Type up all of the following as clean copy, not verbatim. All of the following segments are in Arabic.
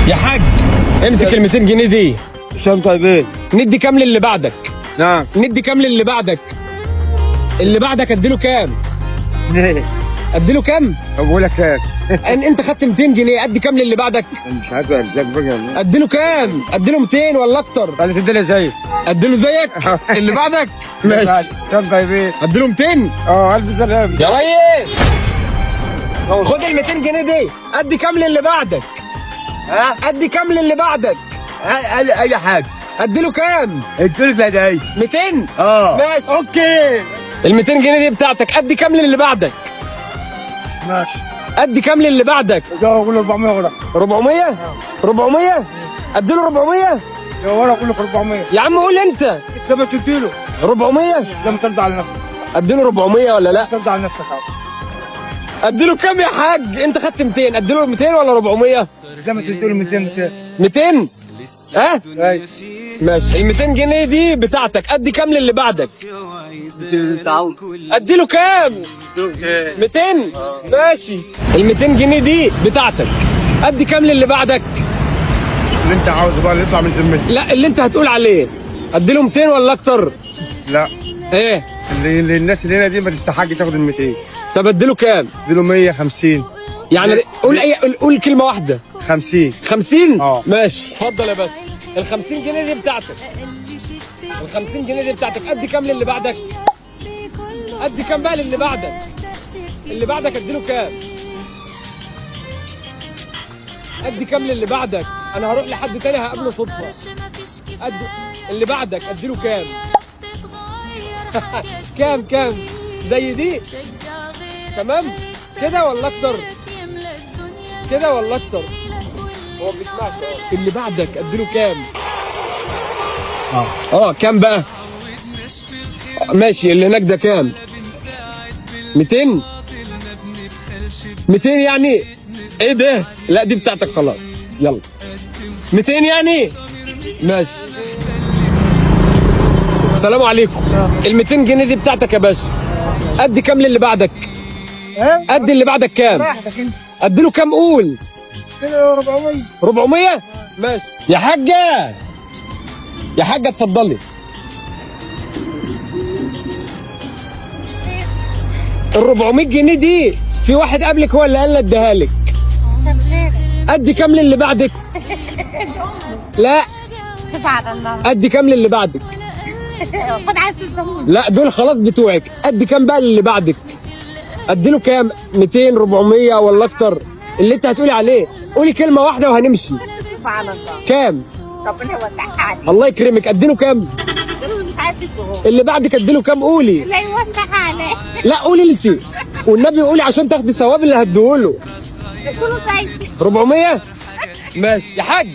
يا حاج امسك ال 200 جنيه دي. حسام طيبين. ندي كام للي بعدك؟ نعم. ندي كام للي بعدك؟ اللي بعدك اديله كام؟ ليه؟ اديله كام؟ بقول لك كام؟ انت خدت 200 جنيه، ادي كام للي بعدك؟ مش عارف ارزاق بقى. اديله كام؟ اديله 200 ولا اكتر؟ قال لي تديني زي اديله زيك اللي بعدك؟ ماشي. حسام طيبين. اديله 200. الف سلامه يا ريس خد ال 200 جنيه دي، ادي كام للي بعدك؟ ادي كام للي بعدك؟ اي حاجه. اديله كام؟ اديله زي 200. ماشي اوكي. ال 200 جنيه دي بتاعتك، ادي كام للي بعدك؟ ماشي. ادي كام للي بعدك؟ اقول له 400 ورا. 400؟ 400؟ اديله 400؟ يا ورا اقول لك 400. يا عم قول انت. زي ما تديله. 400؟ لما ترضى على نفسك. اديله 400 ولا لا؟ ترضى على نفسك عادي. اديله كام يا حاج؟ انت خدت 200، اديله 200 ولا 400؟ زي ما تديله 200. 200؟ ها؟ ايوه. ماشي. ال 200 جنيه دي بتاعتك، ادي كام للي بعدك؟ انت عاوز. اديله كام؟ 200؟ ماشي. ال 200 جنيه دي بتاعتك، ادي كام للي بعدك؟ اللي انت عاوزه بقى اللي يطلع من ذمتك. لا اللي انت هتقول عليه. اديله 200 ولا اكتر؟ لا. ايه؟ اللي الناس اللي هنا دي ما تستحقش تاخد ال 200. طب اديله كام؟ اديله 150. يعني قول كلمه واحده. 50. 50؟ اه. ماشي. اتفضل يا باشا. ال 50 جنيه دي بتاعتك. ال 50 جنيه دي بتاعتك، ادي كام للي بعدك؟ ادي كام بقى للي بعدك؟ اللي بعدك اديله كام؟ ادي كام للي بعدك؟ انا هروح لحد تاني هقابله صدفه. ادي اللي بعدك اديله كام؟ كام زي دي؟ تمام كده ولا اكتر؟ كده ولا اكتر؟ هو ما بيسمعش. اللي بعدك اديله كام؟ كام بقى؟ ماشي. اللي هناك ده كام؟ 200؟ 200 يعني؟ ايه ده؟ لا دي بتاعتك خلاص. يلا 200 يعني؟ ماشي. السلام عليكم. ال 200 جنيه دي بتاعتك يا باشا. ادي كام للي بعدك؟ ادي اللي بعدك كام؟ ادي له كام؟ قول. كده 400. 400؟ ماشي. يا حاجه يا حاجه اتفضلي. ال 400 جنيه دي في واحد قبلك هو اللي قال لي اديها لك. ادي كام للي بعدك؟ لا سبحان الله. ادي كام للي بعدك؟ خد عايز تفهمون. لا دول خلاص بتوعك. ادي كام بقى للي بعدك؟ ادي له كام؟ 200 400 ولا اكتر؟ اللي انت هتقولي عليه. قولي كلمه واحده وهنمشي. سبحان الله. كام؟ ربنا يوسعها عليك. الله يكرمك. ادي له كام؟ مش عايز تفهم. اللي بعدك ادي له كام؟ قولي. لا يوسعها عليك. لا قولي انت والنبي، قولي عشان تاخدي الثواب اللي هديهوله. كله زي 400؟ ماشي يا حاج.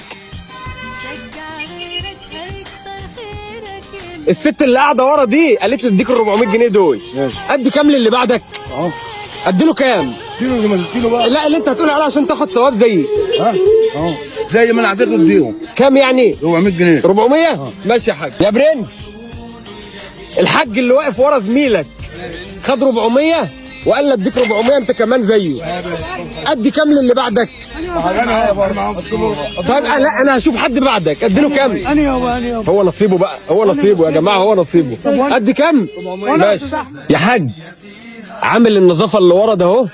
الست اللي قاعده ورا دي قالت لي اديك ال 400 جنيه دول. ماشي. ادي كام للي بعدك؟ ادي له كام؟ اديله زي ما تديله بقى. لا اللي انت هتقول عليه عشان تاخد ثواب زيي. زي ما انا عطيته اديهم. كام يعني؟ 400 جنيه. 400؟ ماشي يا حاج. يا برنس، الحاج اللي واقف ورا زميلك خد 400 وقال لك اديك 400 انت كمان زيه. ادي كام للي بعدك؟ طيب لا انا هشوف حد بعدك. ادي له كام؟ هو نصيبه بقى، هو نصيبه يا جماعه، هو نصيبه. ادي كام؟ ماشي يا حاج. عامل النظافه اللي ورا ده اهو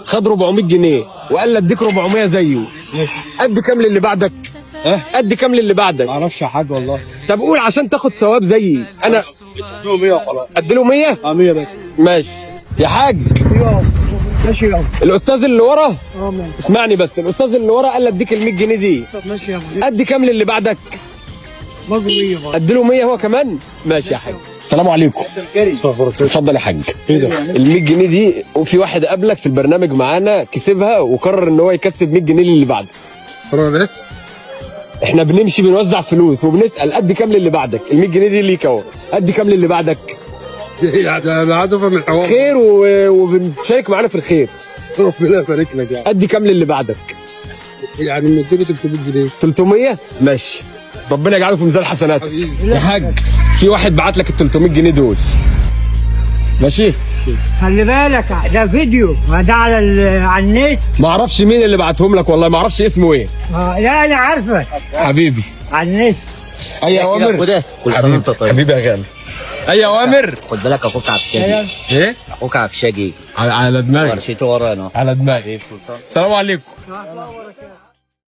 خد 400 جنيه وقال لي اديك 400 زيه. ادي كام للي بعدك؟ ادي كام للي بعدك؟ ما اعرفش حد والله. طب قول عشان تاخد ثواب زيي. انا اديله 100 وخلاص. ادي له 100؟ 100 بس. ماشي يا حاج. ماشي يلا. الاستاذ اللي ورا اسمعني بس، الاستاذ اللي ورا قال لي اديك ال 100 جنيه دي. ماشي يا ادي كام للي بعدك؟ برضه 100 برضه. ادي له 100 هو كمان. ماشي يا حاج. السلام عليكم. اتفضل يا حاج. ايه ده؟ ال 100 جنيه دي وفي واحد قبلك في البرنامج معانا كسبها وقرر ان هو يكسب 100 جنيه للي بعده. فرق ايه؟ احنا بنمشي بنوزع فلوس وبنسال ادي كام للي بعدك. ال 100 جنيه دي ليك اهو. ادي كام للي بعدك؟ انا عايز افهم الحوار. خير وبنشارك معانا في الخير. ربنا يبارك لك يعني. ادي كام للي بعدك؟ يعني من 300 جنيه. 300؟ ماشي. ربنا يجعله في ميزان حسناتك حبيبي. يا حاج. في واحد بعت لك ال 300 جنيه دول. ماشي. خلي بالك ده فيديو، ما ده على النت. ما اعرفش مين اللي بعتهم لك والله، ما اعرفش اسمه ايه. لا انا عارفك حبيبي على النت. اي اوامر. خد كل سنه وانت طيب. حبيبي يا غالي. اي اوامر. خد بالك اخوك عبشاجي. ايه؟ اخوك عبشاجي على دماغي. ورشته ورانا. على دماغي. السلام عليكم.